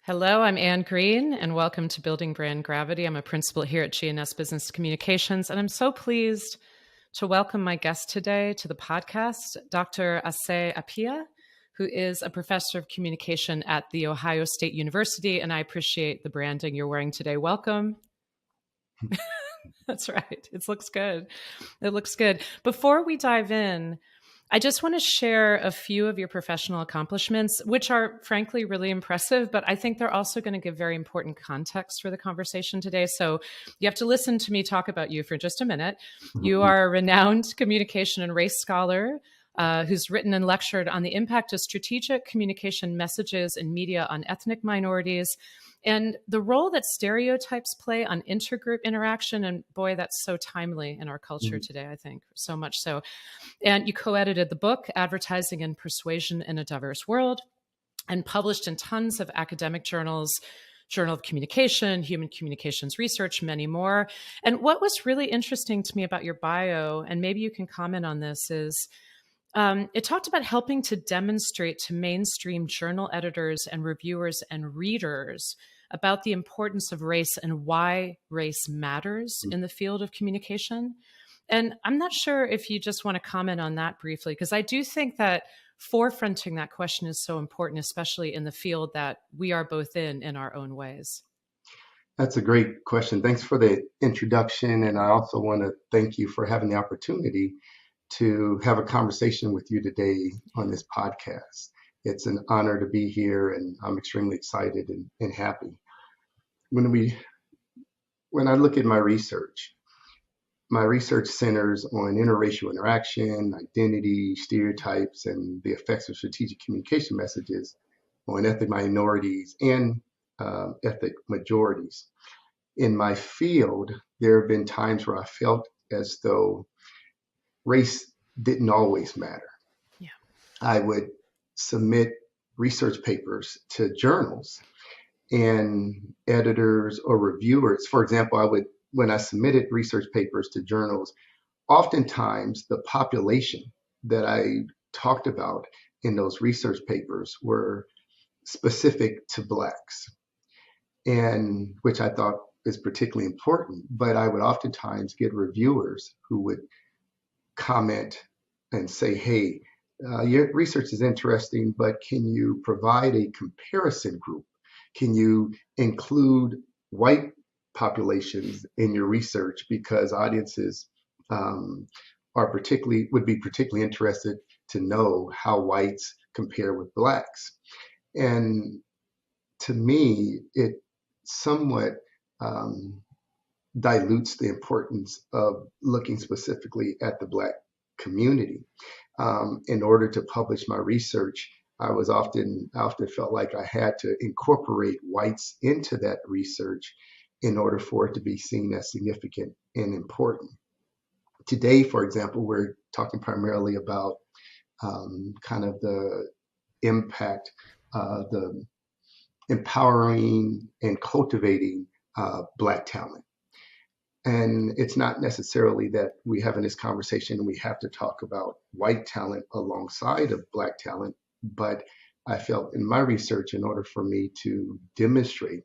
Hello, I'm Anne Green, and welcome to Building Brand Gravity. I'm a principal here at GNS Business Communications, and I'm so pleased to welcome my guest today to the podcast, Dr. Osei Appiah, who is a professor of communication at The Ohio State University, and I appreciate the branding you're wearing today. Welcome. That's right. It looks good. It looks good. Before we dive in, I just want to share a few of your professional accomplishments, which are frankly really impressive, but I think they're also going to give very important context for the conversation today. So you have to listen to me talk about you for just a minute. You are a renowned communication and race scholar who's written and lectured on the impact of strategic communication messages in media on ethnic minorities and the role that stereotypes play on intergroup interaction. And boy, that's so timely in our culture today, I think, so much so. And you co-edited the book, Advertising and Persuasion in a Diverse World, and published in tons of academic journals, Journal of Communication, Human Communications Research, many more. And what was really interesting to me about your bio, and maybe you can comment on this, is it talked about helping to demonstrate to mainstream journal editors and reviewers and readers about the importance of race and why race matters in the field of communication. And I'm not sure if you just want to comment on that briefly, because I do think that forefronting that question is so important, especially in the field that we are both in our own ways. That's a great question. Thanks for the introduction. And I also want to thank you for having the opportunity to have a conversation with you today on this podcast. It's an honor to be here, and I'm extremely excited and happy. When I look at my research centers on interracial interaction, identity, stereotypes, and the effects of strategic communication messages on ethnic minorities and ethnic majorities. In my field, there have been times where I felt as though race didn't always matter. Yeah. I would submit research papers to journals, and editors or reviewers, for example, when I submitted research papers to journals, oftentimes the population that I talked about in those research papers were specific to Blacks, and which I thought is particularly important. But I would oftentimes get reviewers who would comment and say, hey, your research is interesting, but can you provide a comparison group? Can you include white populations in your research, because audiences would be particularly interested to know how whites compare with Blacks. And to me, it somewhat dilutes the importance of looking specifically at the Black community. In order to publish my research, I often felt like I had to incorporate whites into that research in order for it to be seen as significant and important. Today, for example, we're talking primarily about kind of the impact, the empowering and cultivating Black talent. And it's not necessarily that we having this conversation and we have to talk about white talent alongside of Black talent, but I felt in my research, in order for me to demonstrate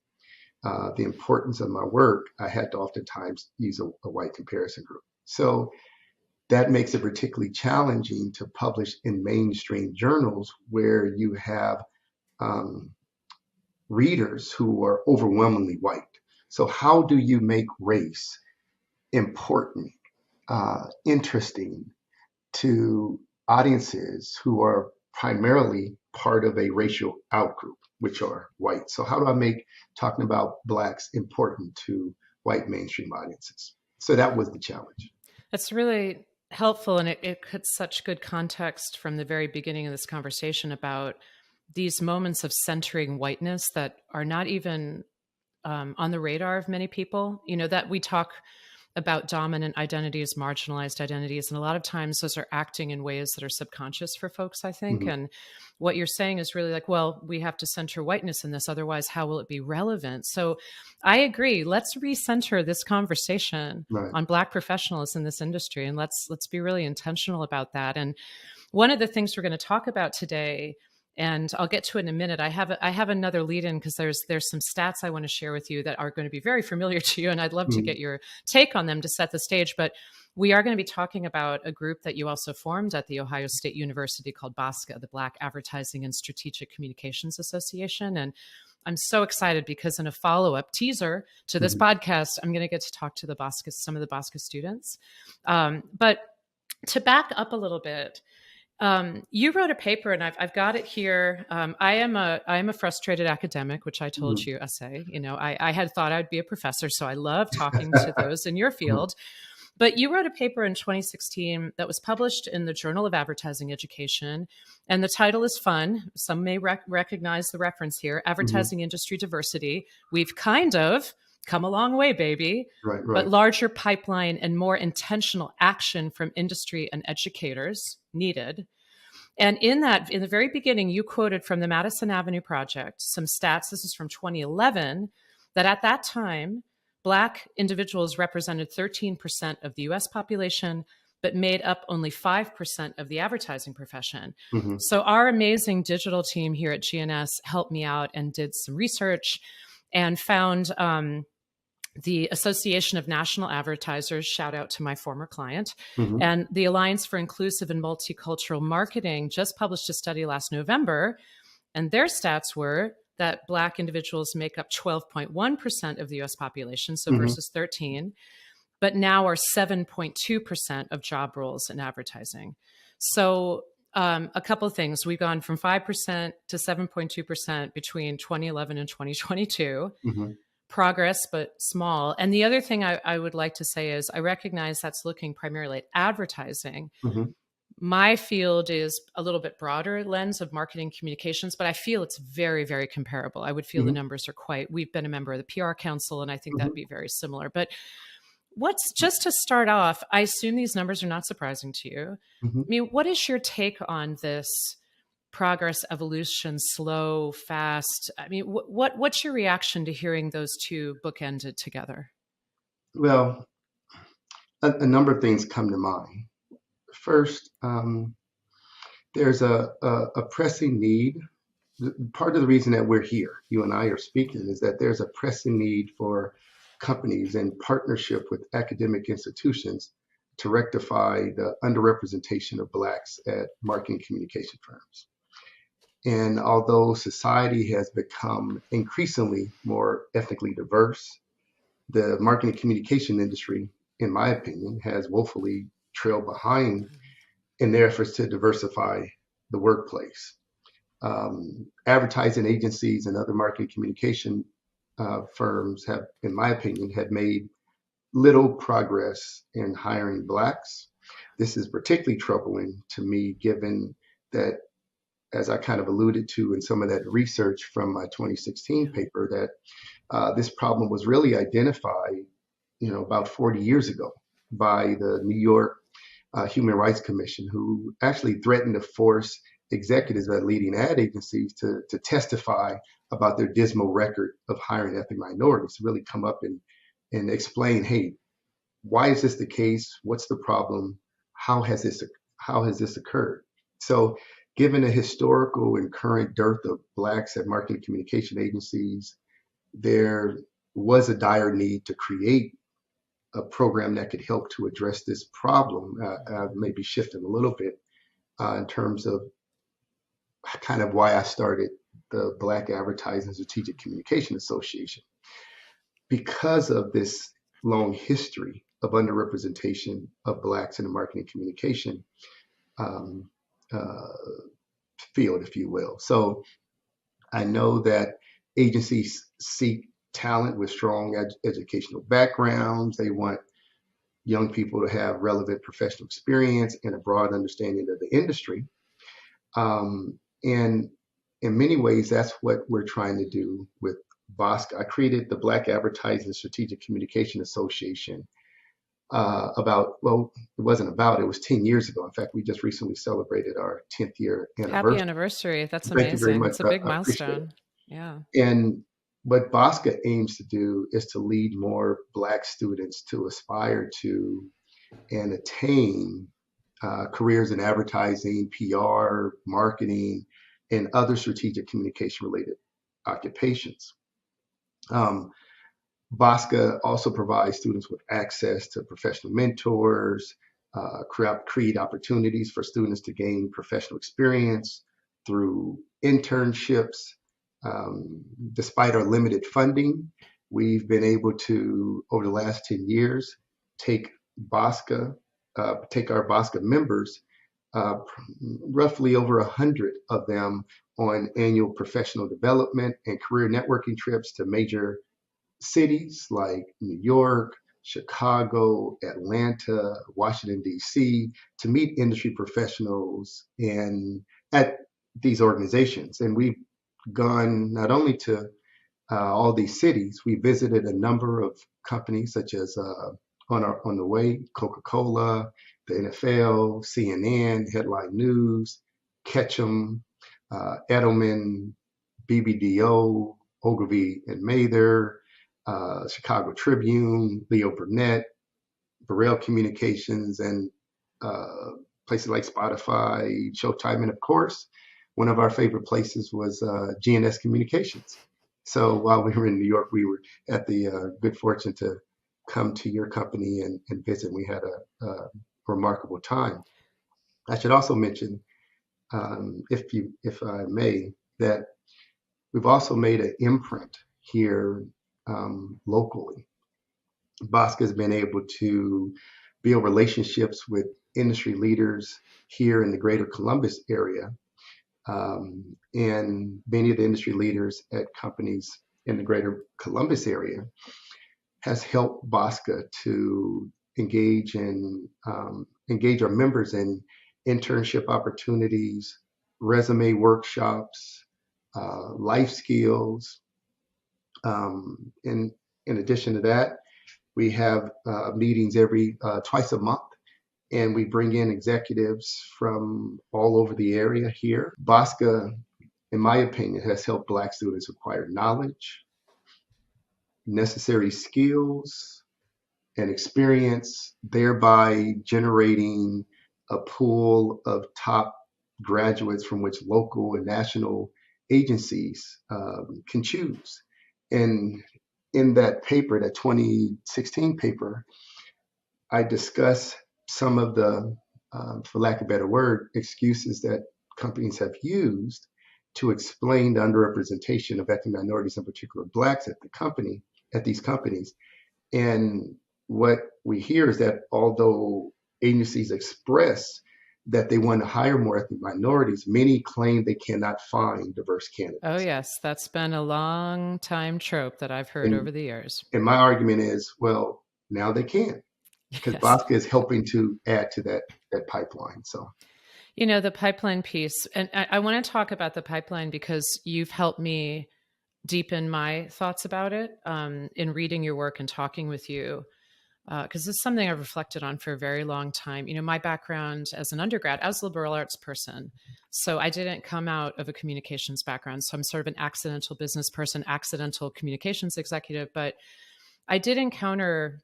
the importance of my work, I had to oftentimes use a white comparison group. So that makes it particularly challenging to publish in mainstream journals where you have readers who are overwhelmingly white. So how do you make race important, interesting to audiences who are primarily part of a racial outgroup, which are white? So how do I make talking about Blacks important to white mainstream audiences? So that was the challenge. That's really helpful, and it puts such good context from the very beginning of this conversation about these moments of centering whiteness that are not even on the radar of many people. You know, that we talk about dominant identities, marginalized identities, and a lot of times those are acting in ways that are subconscious for folks, I think. Mm-hmm. And what you're saying is really like, well, we have to center whiteness in this, otherwise how will it be relevant? So I agree. Let's recenter this conversation on Black professionals in this industry, and let's be really intentional about that. And one of the things we're going to talk about today And I'll get to it in a minute. I have another lead in because there's some stats I want to share with you that are going to be very familiar to you, and I'd love to Mm-hmm. get your take on them to set the stage. But we are going to be talking about a group that you also formed at the Ohio State University called BASCA, the Black Advertising and Strategic Communications Association. And I'm so excited because in a follow-up teaser to this podcast, I'm going to get to talk to some of the BASCA students. But to back up a little bit, you wrote a paper, and I've got it here. I am a frustrated academic, which I told Mm-hmm. you, Osei. You know, I had thought I'd be a professor, so I love talking to those in your field. But you wrote a paper in 2016 that was published in the Journal of Advertising Education, and the title is fun. Some may recognize the reference here: Mm-hmm. Advertising Industry Diversity. We've kind of come a long way, baby. Right, But right. larger pipeline and more intentional action from industry and educators needed. And in the very beginning, you quoted from the Madison Avenue Project some stats. This is from 2011, that at that time, Black individuals represented 13% of the US population, but made up only 5% of the advertising profession. Mm-hmm. So, our amazing digital team here at GNS helped me out and did some research and found the Association of National Advertisers, shout out to my former client, Mm-hmm. and the Alliance for Inclusive and Multicultural Marketing just published a study last November, and their stats were that Black individuals make up 12.1% of the US population, so Mm-hmm. versus 13, but now are 7.2% of job roles in advertising. So a couple of things. We've gone from 5% to 7.2% between 2011 and 2022. Mm-hmm. Progress, but small. And the other thing I would like to say is I recognize that's looking primarily at advertising. Mm-hmm. My field is a little bit broader lens of marketing communications, but I feel it's very, very comparable. I would feel the Mm-hmm. numbers are we've been a member of the PR Council, and I think that'd Mm-hmm. be very similar. But what's just to start off, I assume these numbers are not surprising to you. Mm-hmm. I mean, what is your take on this progress, evolution, slow, fast? I mean, what's your reaction to hearing those two bookended together? Well, a number of things come to mind. First, there's a pressing need. Part of the reason that we're here, you and I are speaking, is that there's a pressing need for companies in partnership with academic institutions to rectify the underrepresentation of Blacks at marketing communication firms. And although society has become increasingly more ethnically diverse, the marketing communication industry, in my opinion, has woefully trailed behind in their efforts to diversify the workplace. Advertising agencies and other marketing communication firms have, in my opinion, have made little progress in hiring Blacks. This is particularly troubling to me, given that, as I kind of alluded to in some of that research from my 2016 paper, that this problem was really identified, about 40 years ago by the New York Human Rights Commission, who actually threatened to force executives at leading ad agencies to testify about their dismal record of hiring ethnic minorities, to really come up and explain, hey, why is this the case? What's the problem? How has this occurred? So, given the historical and current dearth of Blacks at marketing communication agencies, there was a dire need to create a program that could help to address this problem. Maybe shifting a little bit in terms of kind of why I started the Black Advertising Strategic Communication Association. Because of this long history of underrepresentation of Blacks in the marketing communication um, uh, field, if you will. So I know that agencies seek talent with strong educational backgrounds. They want young people to have relevant professional experience and a broad understanding of the industry. And in many ways, that's what we're trying to do with BOSC. I created the Black Advertising Strategic Communication Association it was 10 years ago. In fact, we just recently celebrated our 10th year Happy anniversary. anniversary. That's Thank you very amazing. much. It's a big I appreciate milestone. it. Yeah. And what BOSCA aims to do is to lead more Black students to aspire to and attain careers in advertising, PR, marketing, and other strategic communication related occupations. Um, Bosca also provides students with access to professional mentors, create opportunities for students to gain professional experience through internships. Despite our limited funding, we've been able to, over the last 10 years, take take our Bosca members, uh, roughly over 100 of them, on annual professional development and career networking trips to major cities like New York, Chicago, Atlanta, Washington, D.C., to meet industry professionals and at these organizations. And we've gone not only to all these cities, we visited a number of companies such as on the way, Coca-Cola, the NFL, CNN, Headline News, Ketchum, Edelman, BBDO, Ogilvy and Mather, Chicago Tribune, Leo Burnett, Burrell Communications, and uh, places like Spotify, Showtime, and of course, one of our favorite places was GNS Communications. So while we were in New York, we were at the good fortune to come to your company and visit. We had a remarkable time. I should also mention, if I may, that we've also made an imprint here locally. Bosca has been able to build relationships with industry leaders here in the greater Columbus area. And many of the industry leaders at companies in the greater Columbus area has helped Bosca to engage our members in internship opportunities, resume workshops, life skills. And in addition to that, we have meetings every twice a month, and we bring in executives from all over the area here. Bosca, in my opinion, has helped Black students acquire knowledge, necessary skills, and experience, thereby generating a pool of top graduates from which local and national agencies can choose. And in that paper, that 2016 paper, I discuss some of the, for lack of a better word, excuses that companies have used to explain the underrepresentation of ethnic minorities, in particular Blacks, at these companies. And what we hear is that although agencies express that they want to hire more ethnic minorities, many claim they cannot find diverse Oh, candidates. yes, that's been a long time trope that I've heard And, over the years. and my argument is, well, now they can, because Yes. Bosca is helping to add to that pipeline. So, You know, the pipeline piece, and I want to talk about the pipeline because you've helped me deepen my thoughts about it in reading your work and talking with you. Because this is something I've reflected on for a very long time. You know, my background as an undergrad, I was a liberal arts person. So I didn't come out of a communications background. So I'm sort of an accidental business person, accidental communications executive. But I did encounter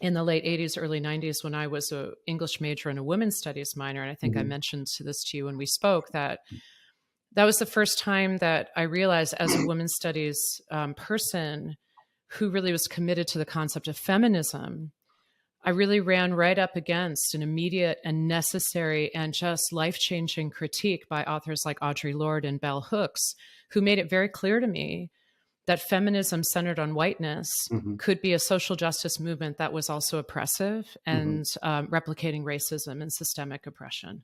in the late 80s, early 90s, when I was an English major and a women's studies minor, and I think I mhm, mentioned this to you when we spoke, that that was the first time that I realized as a women's studies person who really was committed to the concept of feminism, I really ran right up against an immediate and necessary and just life changing critique by authors like Audre Lorde and Bell Hooks, who made it very clear to me that feminism centered on whiteness mhm, could be a social justice movement that was also oppressive mhm, and replicating racism and systemic oppression.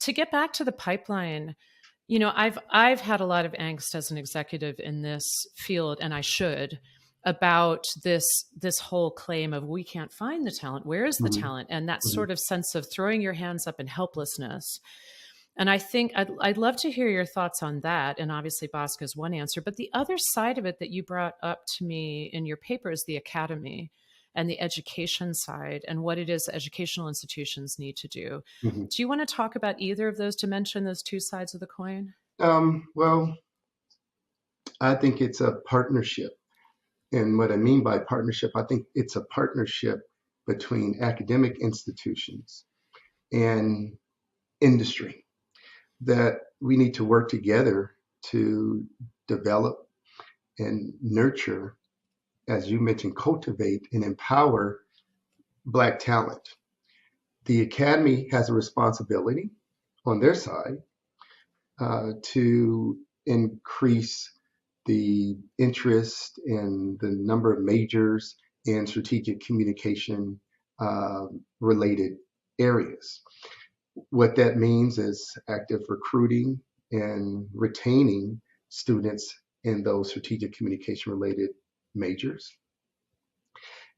To get back to the pipeline, you know, I've had a lot of angst as an executive in this field, and I should, about this whole claim of we can't find the talent. Where is the mhm, talent? And that mhm, sort of sense of throwing your hands up in helplessness. And I think I'd love to hear your thoughts on that. And obviously, Bosca is one answer. But the other side of it that you brought up to me in your paper is the academy and the education side and what it is educational institutions need to do. mhm. Do you want to talk about either of those to mention those two sides of the coin? Well, I think it's a partnership. And what I mean by partnership, I think it's a partnership between academic institutions and industry. that we need to work together to develop and nurture, as you mentioned, cultivate and empower Black talent. The Academy has a responsibility on their side to increase the interest in the number of majors and strategic communication uh, related areas. What that means is active recruiting and retaining students in those strategic communication related majors.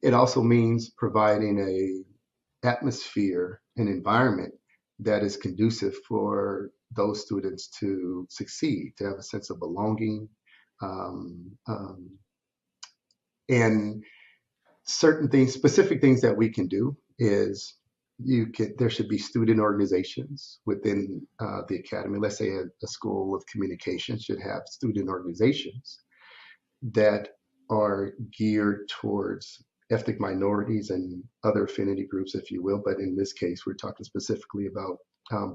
It also means providing a atmosphere and environment that is conducive for those students to succeed, to have a sense of belonging, um, um, and certain things, specific things that we can do is there should be student organizations within the academy. Let's say a school of communication should have student organizations that are geared towards ethnic minorities and other affinity groups, if you will. But in this case, we're talking specifically about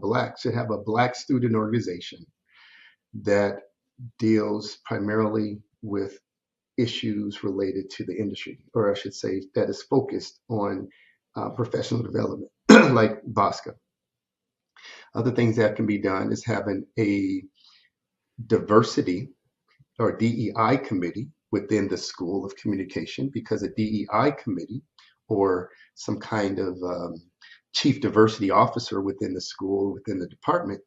Black. Should have a Black student organization that deals primarily with issues related to the industry, or I should say, that is focused on professional development, like VOSCA. Other things that can be done is having a diversity or DEI committee within the School of Communication, because a DEI committee or some kind of chief diversity officer within the school, within the department,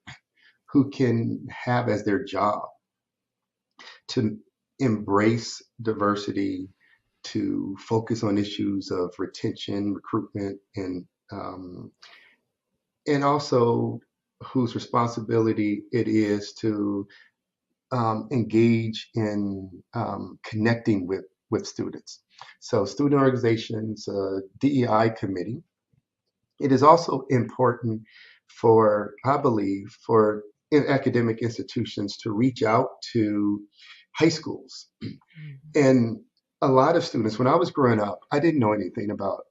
who can have as their job to embrace diversity, to focus on issues of retention, recruitment, um, and also whose responsibility it is to engage in connecting with students. So student organizations, DEI committee. It is also important for, I believe, for academic institutions to reach out to high schools. And a lot of students, when I was growing up, I didn't know anything about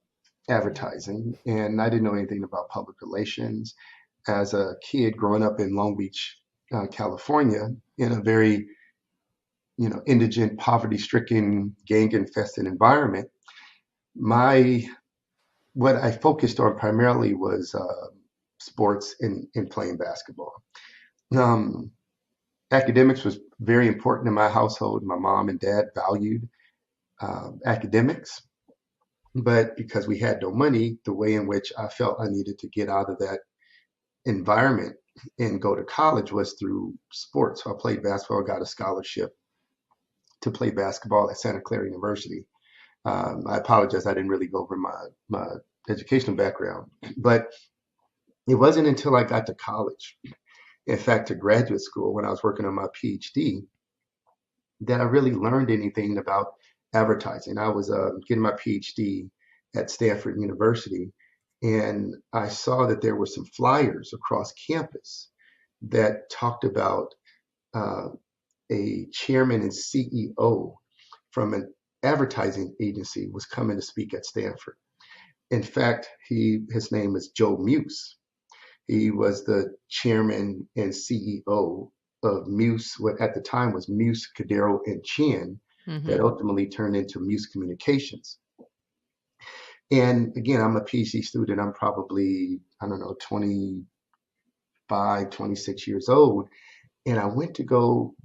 advertising and I didn't know anything about public relations. As a kid growing up in Long Beach, California, in a very indigent, poverty-stricken, gang-infested environment, my what I focused on primarily was sports and playing basketball. Um, Academics was very important in my household. My mom and dad valued academics, but because we had no money, the way in which I felt I needed to get out of that environment and go to college was through sports. So I played basketball, got a scholarship to play basketball at Santa Clara University. I apologize, I didn't really go over my educational background, but it wasn't until I got to college, in fact, to graduate school when I was working on my Ph.D., that I really learned anything about advertising. I was getting my Ph.D. at Stanford University, and I saw that there were some flyers across campus that talked about uh, a chairman and CEO from an advertising agency was coming to speak at Stanford. In fact, his name is Joe Muse. He was the chairman and CEO of Muse, what at the time was Muse, Cordero, and Chin, that Mm-hmm. ultimately turned into Muse Communications. And again, I'm a PhD student. I'm probably, I don't know, 25, 26 years old. And I went to go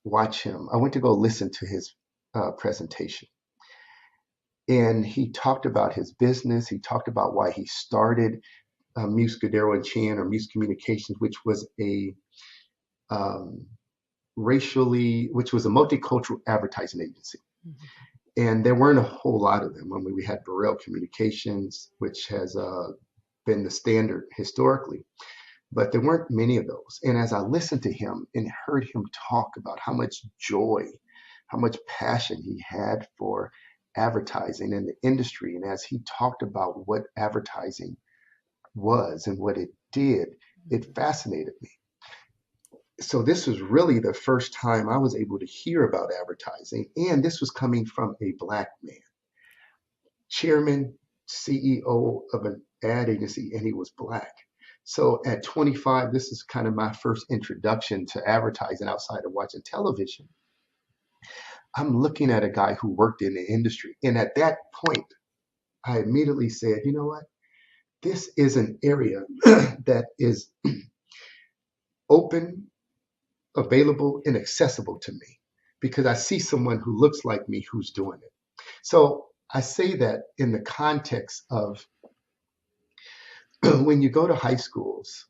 watch him. I went to go listen to his presentation. And he talked about his business. He talked about why he started Muse, Cordero, and Chin, or Muse Communications, which was a um, which was a multicultural advertising agency. And there weren't a whole lot of them. I mean, we had Burrell Communications, which has been the standard historically, but there weren't many of those. And as I listened to him and heard him talk about how much joy, how much passion he had for advertising and the industry, and as he talked about what advertising was and what it did, it fascinated me. So this was really the first time I was able to hear about advertising, and this was coming from a Black man, chairman, CEO of an ad agency, and he was Black. So at 25, this is kind of my first introduction to advertising outside of watching television. I'm looking at a guy who worked in the industry. And at that point, I immediately said, you know what? This is an area that is open, available, and accessible to me because I see someone who looks like me who's doing it. So I say that in the context of when you go to high schools,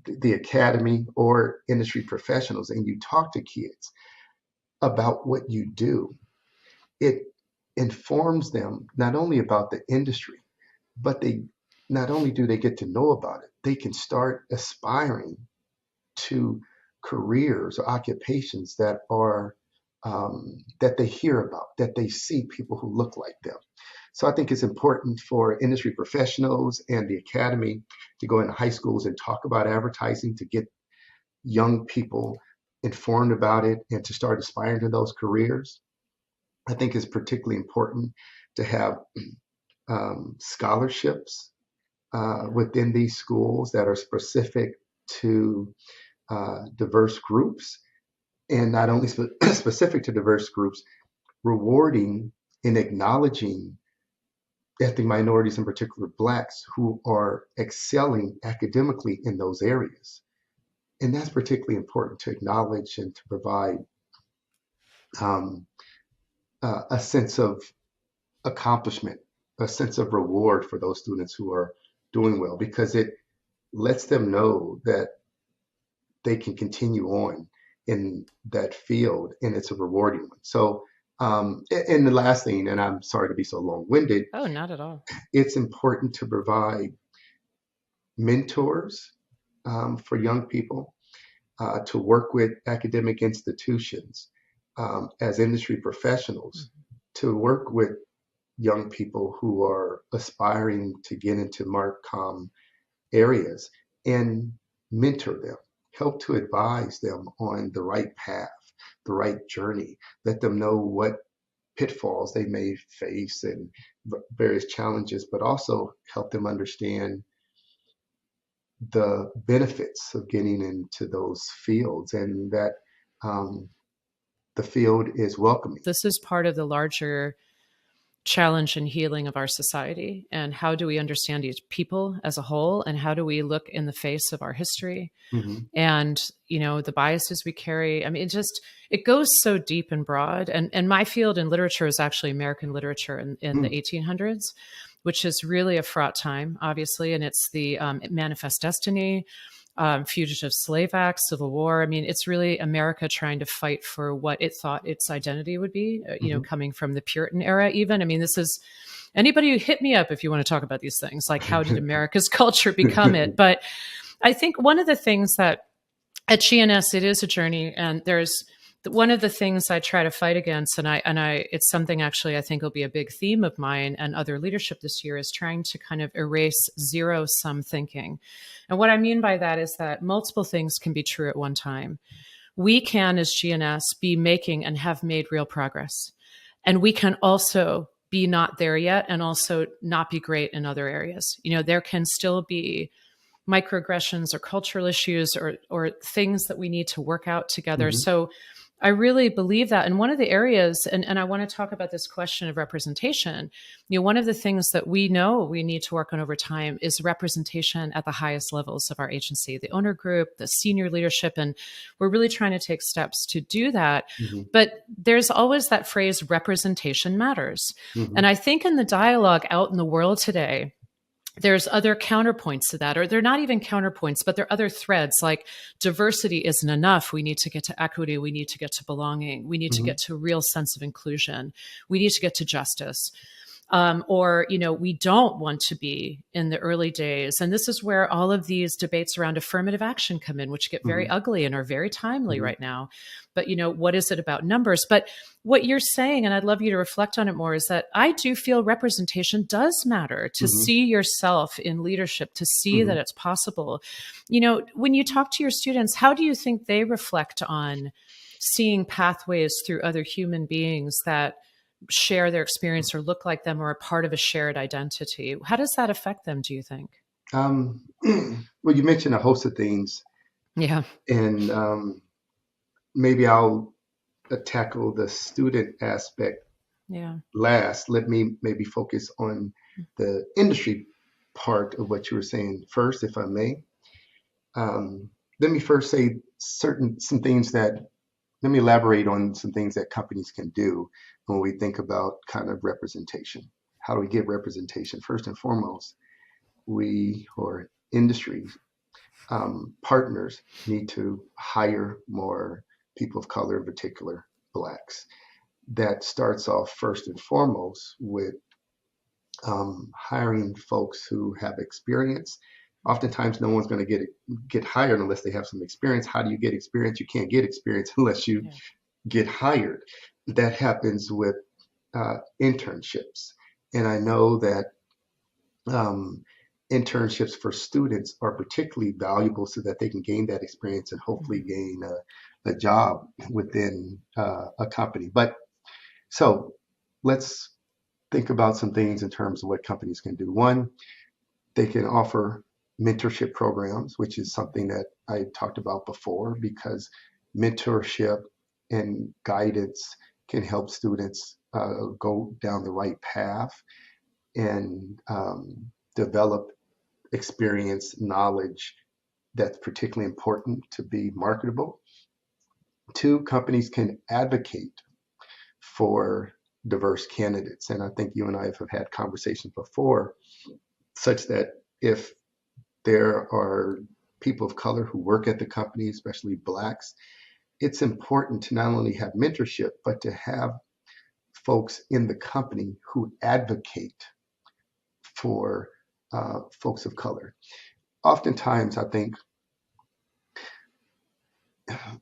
the academy, or industry professionals, and you talk to kids about what you do, it informs them not only about the industry, but they not only do they get to know about it, they can start aspiring to careers or occupations that are that they hear about, that they see people who look like them. So I think it's important for industry professionals and the academy to go into high schools and talk about advertising to get young people informed about it and to start aspiring to those careers. I think it's particularly important to have scholarships within these schools that are specific to diverse groups, and not only specific to diverse groups, rewarding and acknowledging ethnic minorities, in particular Blacks, who are excelling academically in those areas. And that's particularly important to acknowledge and to provide um, a sense of accomplishment, a sense of reward for those students who are doing well, because it lets them know that they can continue on in that field and it's a rewarding one. So, and the last thing, and I'm sorry to be so long-winded, Oh, not at all. it's important to provide mentors for young people to work with academic institutions as industry professionals, to work with young people who are aspiring to get into Marcom areas and mentor them, help to advise them on the right path, the right journey, let them know what pitfalls they may face and various challenges, but also help them understand the benefits of getting into those fields and that the field is welcoming. This is part of the larger challenge and healing of our society. And how do we understand each people as a whole? And how do we look in the face of our history Mm-hmm. and, you know, the biases we carry? I mean, it goes so deep and broad. And my field in literature is actually American literature in the 1800s, which is really a fraught time, obviously. And it's the Manifest Destiny, Fugitive Slave Act, Civil War. I mean, it's really America trying to fight for what it thought its identity would be, you know, coming from the Puritan era, even. I mean, this is anybody who hit me up if you want to talk about these things, like how did America's culture become it? But I think one of the things that at GNS, it is a journey, and there's one of the things I try to fight against, and it's something actually I think will be a big theme of mine and other leadership this year, is trying to kind of erase zero sum thinking. And what I mean by that is that multiple things can be true at one time. We can, as GNS, be making and have made real progress, and we can also be not there yet, and also not be great in other areas. You know, there can still be microaggressions or cultural issues or things that we need to work out together. Mm-hmm. So I really believe that. And one of the areas, and I want to talk about this question of representation, you know, one of the things that we know we need to work on over time is representation at the highest levels of our agency, the owner group, the senior leadership. And we're really trying to take steps to do that. Mm-hmm. But there's always that phrase, representation matters. Mm-hmm. And I think in the dialogue out in the world today, there's other counterpoints to that, or they're not even counterpoints, but there are other threads like diversity isn't enough. We need to get to equity. We need to get to belonging. We need to get to a real sense of inclusion. We need to get to justice. Or, you know, we don't want to be in the early days. And this is where all of these debates around affirmative action come in, which get very ugly and are very timely right now. But, you know, what is it about numbers? But what you're saying, and I'd love you to reflect on it more, is that I do feel representation does matter, to see yourself in leadership, to see that it's possible. You know, when you talk to your students, how do you think they reflect on seeing pathways through other human beings that share their experience or look like them or are part of a shared identity? How does that affect them, do you think? Well, you mentioned a host of things, Yeah. and maybe I'll tackle the student aspect Yeah. last. Let me maybe focus on the industry part of what you were saying first, if I may. Um, Let me first say some things that let me elaborate on some things that companies can do when we think about kind of representation. How do we get representation? First and foremost, we or industries partners need to hire more people of color, in particular blacks. That starts off first and foremost with hiring folks who have experience. Oftentimes, no one's going to get hired unless they have some experience. How do you get experience? You can't get experience unless you Yeah. get hired. That happens with internships, and I know that um, internships for students are particularly valuable so that they can gain that experience and hopefully Mhm. gain a job within a company. But so let's think about some things in terms of what companies can do. One, they can offer mentorship programs, which is something that I talked about before, because mentorship and guidance can help students go down the right path and develop experience, knowledge that's particularly important to be marketable. Two, companies can advocate for diverse candidates. And I think you and I have had conversations before, such that if there are people of color who work at the company, especially blacks, it's important to not only have mentorship, but to have folks in the company who advocate for folks of color. Oftentimes, I think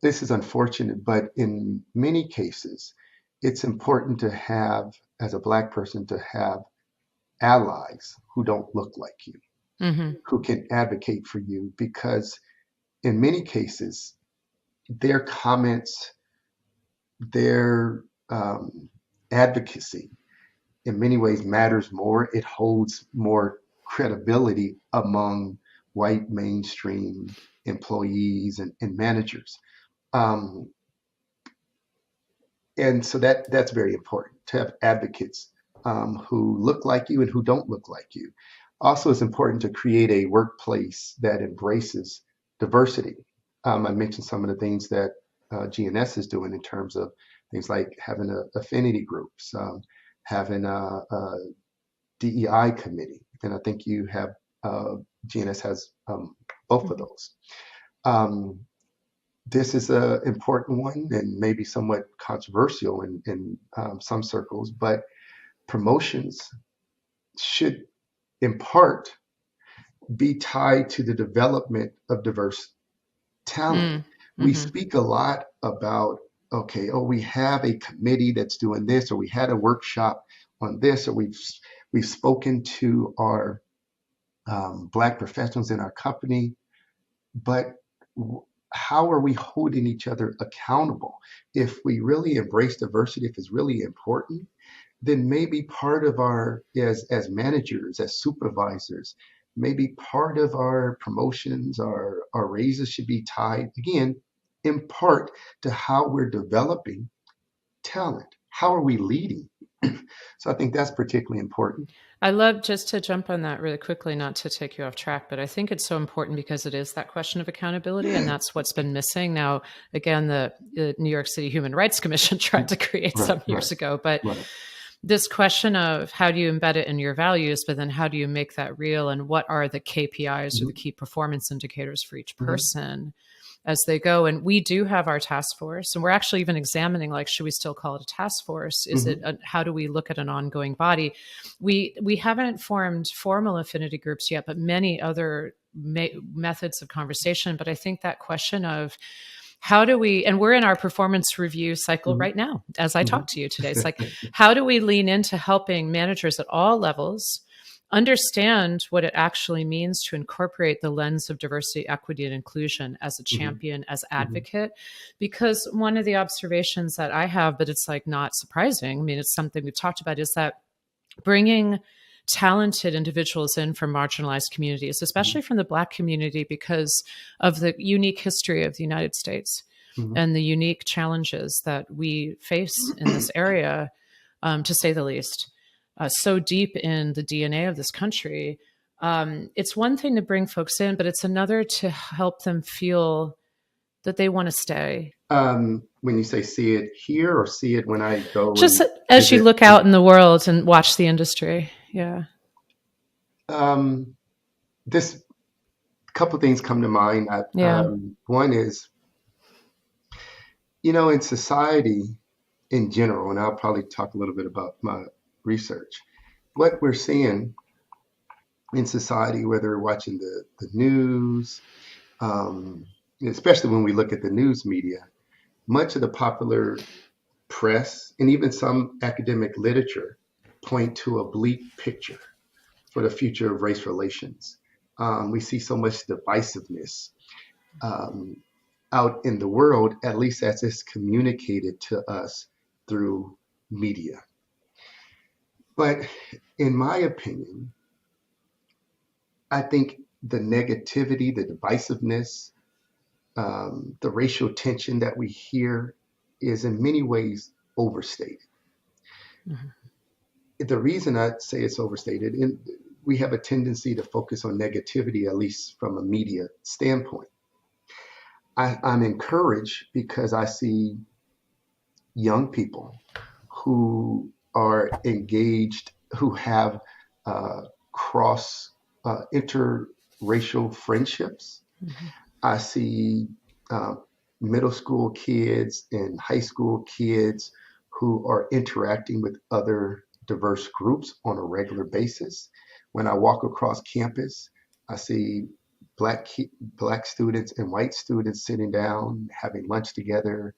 this is unfortunate, but in many cases, it's important to have, as a black person, to have allies who don't look like you, Mhm. who can advocate for you, because in many cases, their comments, their advocacy, in many ways matters more. It holds more credibility among white mainstream employees and managers. Um, and so that's very important to have advocates who look like you and who don't look like you. Also, it's important to create a workplace that embraces diversity. I mentioned some of the things that GNS is doing in terms of things like having affinity groups, having a DEI committee, and I think you have GNS has both of Mhm. those. Um, this is an important one and maybe somewhat controversial in some circles, but promotions should, in part, be tied to the development of diverse talent. Mm. We Mhm. speak a lot about, okay, oh, we have a committee that's doing this, or we had a workshop on this, or we've spoken to our Black professionals in our company, but how are we holding each other accountable? If we really embrace diversity, if it's really important, then maybe part of our, as managers, as supervisors, maybe part of our promotions, our raises should be tied, again, in part to how we're developing talent. How are we leading? So I think that's particularly important. I love just to jump on that really quickly, not to take you off track, but I think it's so important because it is that question of accountability, and that's what's been missing. Now, again, the New York City Human Rights Commission tried to create Right, some right, years ago, but right. this question of how do you embed it in your values, but then how do you make that real, and what are the KPIs or the Mhm, key performance indicators for each mhm, person as they go. And we do have our task force, and we're actually even examining, like, should we still call it a task force? Is it mhm, how do we look at an ongoing body? We haven't formed formal affinity groups yet, but many other methods of conversation. But I think that question of how do we, and we're in our performance review cycle mhm, right now as I talk mhm. to you today, it's like, how do we lean into helping managers at all levels understand what it actually means to incorporate the lens of diversity, equity, and inclusion as a Mhm, champion, as mhm, advocate? Because one of the observations that I have, but it's like not surprising, I mean, it's something we've talked about, is that bringing talented individuals in from marginalized communities, especially from the Black community, because of the unique history of the United States Mhm. and the unique challenges that we face in this area, to say the least. So deep in the DNA of this country. It's one thing to bring folks in, but it's another to help them feel that they want to stay. When you say see it here or see it when I go Just and as you visit, look out in the world and watch the industry. Yeah. um, this couple things come to mind. Yeah. One is, in society in general, and I'll probably talk a little bit about my research. What we're seeing in society, whether we're watching the news, um, especially when we look at the news media, much of the popular press and even some academic literature point to a bleak picture for the future of race relations. We see so much divisiveness um, out in the world, at least as it's communicated to us through media. But in my opinion, I think the negativity, the divisiveness, the racial tension that we hear is in many ways overstated. Mhm. The reason I say it's overstated, and we have a tendency to focus on negativity, at least from a media standpoint. I'm encouraged because I see young people who are engaged, who have cross interracial friendships. Mhm. I see uh, middle school kids and high school kids who are interacting with other diverse groups on a regular basis. When I walk across campus, I see black students and white students sitting down, having lunch together,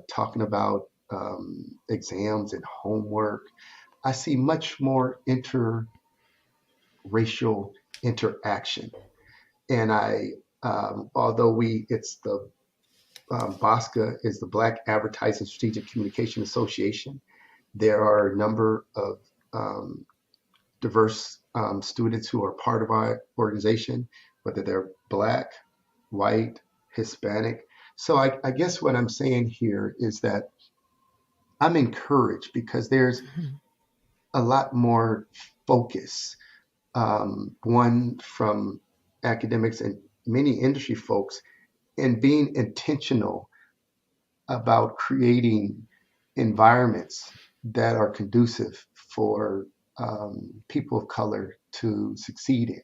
talking about exams and homework. I see much more interracial interaction, and although it's the BOSCA is the Black Advertising Strategic Communication Association. There are a number of diverse students who are part of our organization, whether they're Black, white, Hispanic. So I guess what I'm saying here is that I'm encouraged because there's Mhm. a lot more focus, one from academics and many industry folks, in being intentional about creating environments that are conducive for people of color to succeed in.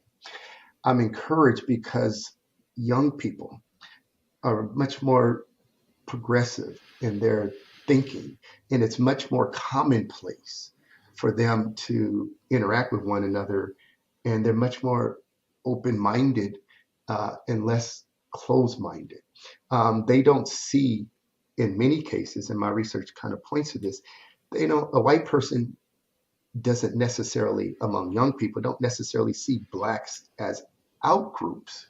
I'm encouraged because young people are much more progressive in their thinking, and it's much more commonplace for them to interact with one another, and they're much more open-minded and less closed-minded. They don't see, in many cases, and my research kind of points to this, a white person doesn't necessarily, among young people, don't necessarily see blacks as out groups.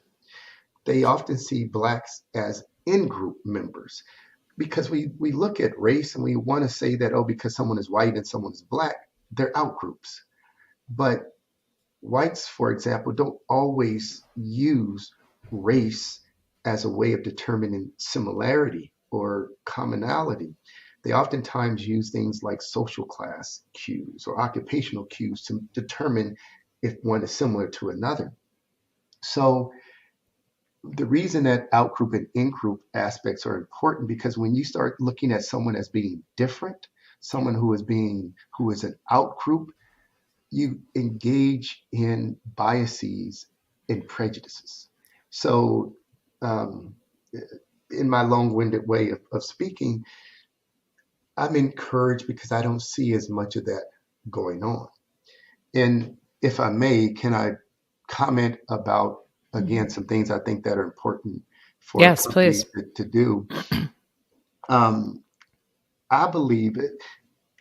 They often see blacks as in-group members because we look at race and we want to say that, oh, because someone is white and someone is black, they're out groups. But whites, for example, don't always use race as a way of determining similarity or commonality. They oftentimes use things like social class cues or occupational cues to determine if one is similar to another. So the reason that out-group and in-group aspects are important because when you start looking at someone as being different, someone who is an out-group, you engage in biases and prejudices. So, um, in my long-winded way of speaking, I'm encouraged because I don't see as much of that going on. And if I may, can I comment about, again, Mhm. some things I think that are important for a Yes, company please. to do? Um, I believe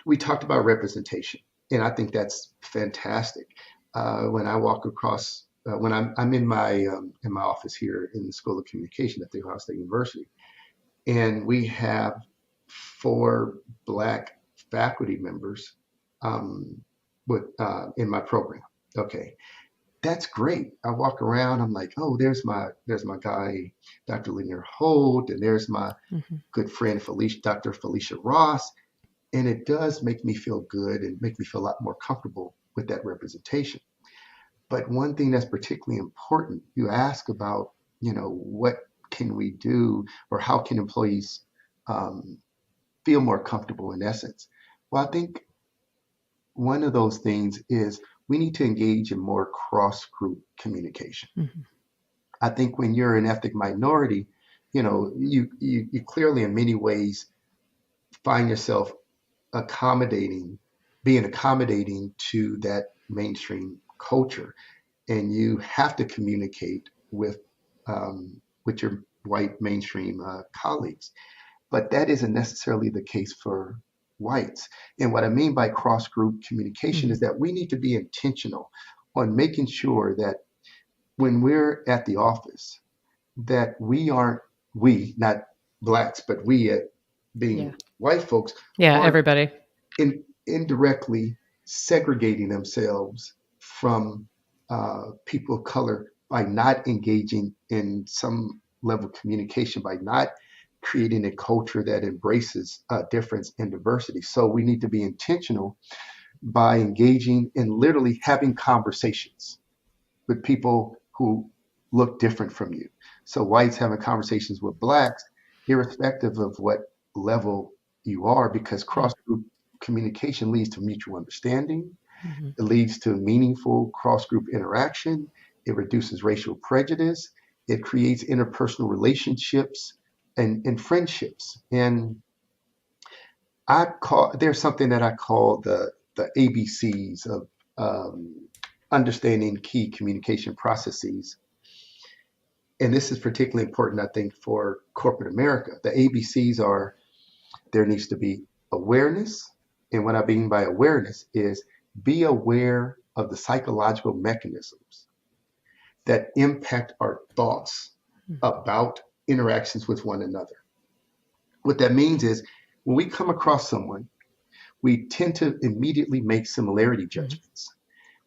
we talked about representation, and I think that's fantastic. When I walk across, when I'm in my office here in the School of Communication at The Ohio State University, and we have four Black faculty members. Um, with in my program. Okay, that's great. I walk around, I'm like, oh, there's my guy, Dr. Linear Holt, and there's my Hmm. good friend Dr. Felicia Ross. And it does make me feel good and make me feel a lot more comfortable with that representation. But one thing that's particularly important, you ask about, what can we do or how can employees um, feel more comfortable in essence? Well, I think one of those things is we need to engage in more cross group communication. Hmm. I think when you're an ethnic minority, you clearly in many ways find yourself accommodating, being accommodating to that mainstream culture, and you have to communicate with your white mainstream colleagues. But that isn't necessarily the case for whites. And what I mean by cross group communication Hmm. is that we need to be intentional on making sure that when we're at the office, that we, not blacks, but we Yeah. being white folks, Yeah. aren't Everybody. indirectly segregating themselves from people of color by not engaging in some level of communication, by not creating a culture that embraces difference and diversity. So we need to be intentional by engaging in literally having conversations with people who look different from you. So whites having conversations with blacks, irrespective of what level you are, because Yeah. cross group communication leads to mutual understanding. Hmm. It leads to meaningful cross group interaction. It reduces racial prejudice. It creates interpersonal relationships and friendships. And there's something that I call the ABCs of understanding key communication processes. And this is particularly important, I think, for corporate America. The ABCs are there needs to be awareness. And what I mean by awareness is be aware of the psychological mechanisms that impact our thoughts about interactions with one another. What that means is when we come across someone, we tend to immediately make similarity Hmm. judgments.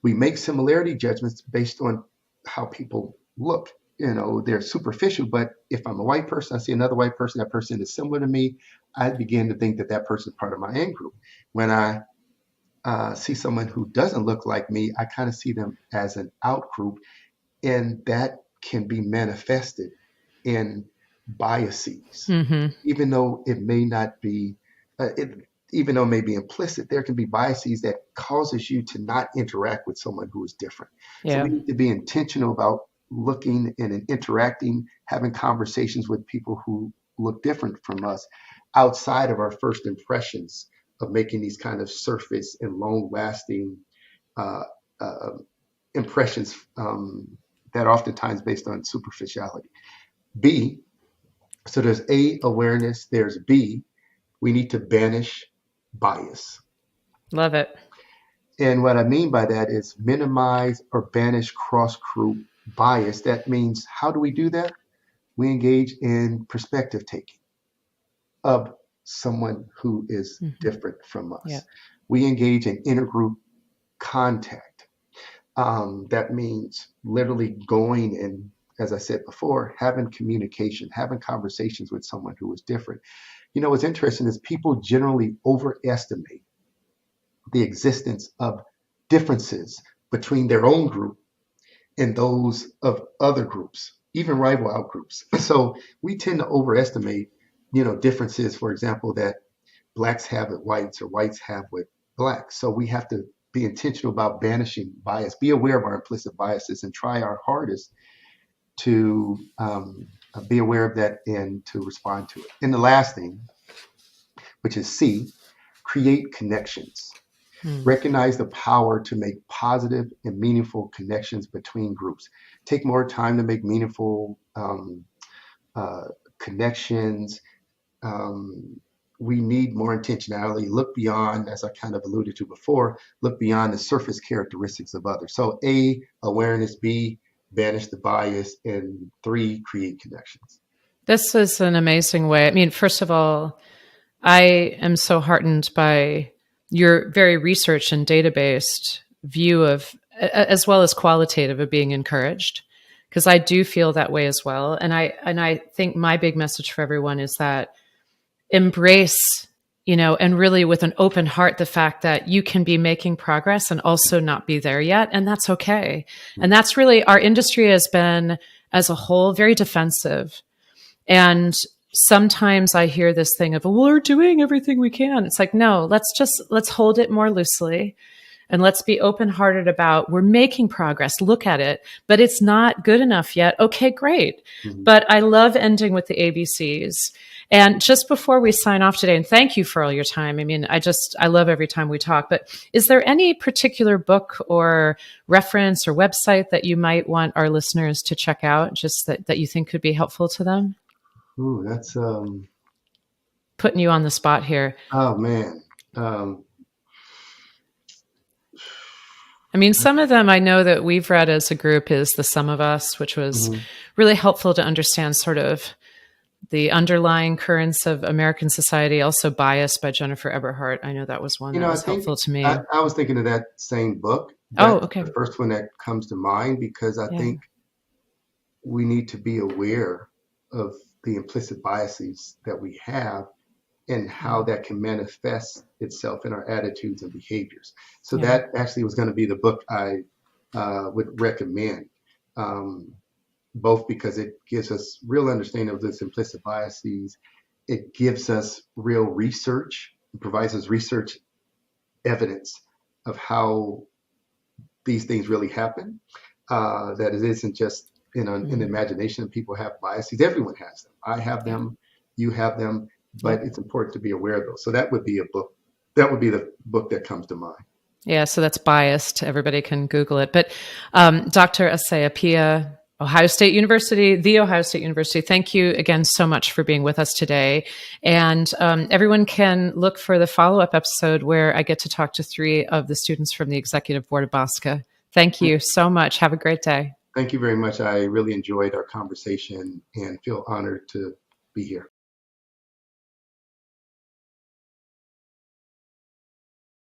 We make similarity judgments based on how people look. They're superficial, but if I'm a white person, I see another white person, that person is similar to me, I begin to think that that person is part of my in group. When I see someone who doesn't look like me, I kind of see them as an out group, and that can be manifested in biases, Hmm. even though it may not be, even though it may be implicit, there can be biases that causes you to not interact with someone who is different. So we Yeah. need to be intentional about looking and interacting, having conversations with people who look different from us outside of our first impressions of making these kind of surface and long lasting uh, uh, impressions that are oftentimes based on superficiality. B, so there's A, awareness, there's B, we need to banish bias. Love it. And what I mean by that is minimize or banish cross group bias. That means how do we do that? We engage in perspective taking of someone who is Hmm. different from Yeah. us. We engage in intergroup contact. That means literally going and, as I said before, having communication, having conversations with someone who is different. What's interesting is people generally overestimate the existence of differences between their own group and those of other groups, even rival out groups. So we tend to overestimate, differences, for example, that blacks have with whites or whites have with blacks. So we have to be intentional about banishing bias, be aware of our implicit biases, and try our hardest to be aware of that and to respond to it. And the last thing, which is C, create connections. Mm. Recognize the power to make positive and meaningful connections between groups. Take more time to make meaningful uh, connections. Um, we need more intentionality. Look beyond, as I kind of alluded to before, look beyond the surface characteristics of others. So, A, awareness, B, banish the bias, and 3, create connections. This is an amazing way. I mean, first of all, I am so heartened by your very research and data based view of, as well as qualitative, of being encouraged, because I do feel that way as well. And I think my big message for everyone is that embrace, and really with an open heart, the fact that you can be making progress and also not be there yet. And that's okay. And that's really, our industry has been as a whole very defensive. And sometimes I hear this thing of, well, we're doing everything we can. It's like, no, let's hold it more loosely. And let's be open hearted about, we're making progress. Look at it, but it's not good enough yet. Okay, great. Mhm. But I love ending with the ABCs. And just before we sign off today, and thank you for all your time. I mean, I love every time we talk, but is there any particular book or reference or website that you might want our listeners to check out, just that you think could be helpful to them? Ooh, that's Putting you on the spot here. oh man. Um, I mean, some of them I know that we've read as a group is The Sum of Us, which was mhm. really helpful to understand sort of the underlying currents of American society. Also, Bias by Jennifer Eberhardt. I know that was one that I was think helpful to I, me. I was thinking of that same book. Oh, That's okay. the first one that comes to mind because I Yeah. think we need to be aware of the implicit biases that we have and how Yeah. that can manifest itself in our attitudes and behaviors. So Yeah. that actually was going to be the book I would recommend, um, both because it gives us real understanding of this implicit biases. It gives us real research, it provides us research evidence of how these things really happen. That it isn't just in the Mm. imagination. People have biases. Everyone has them. I have Yeah. them. You have them. But Yep. it's important to be aware of those. So that would be a book. That would be the book that comes to mind. Yeah, so that's Biased. Everybody can Google it. But Dr. Osei Appiah, Ohio State University, the Ohio State University, thank you again so much for being with us today. And everyone can look for the follow up episode where I get to talk to 3 of the students from the executive board of BOSCA. Thank you so much. Have a great day. Thank you very much. I really enjoyed our conversation and feel honored to be here.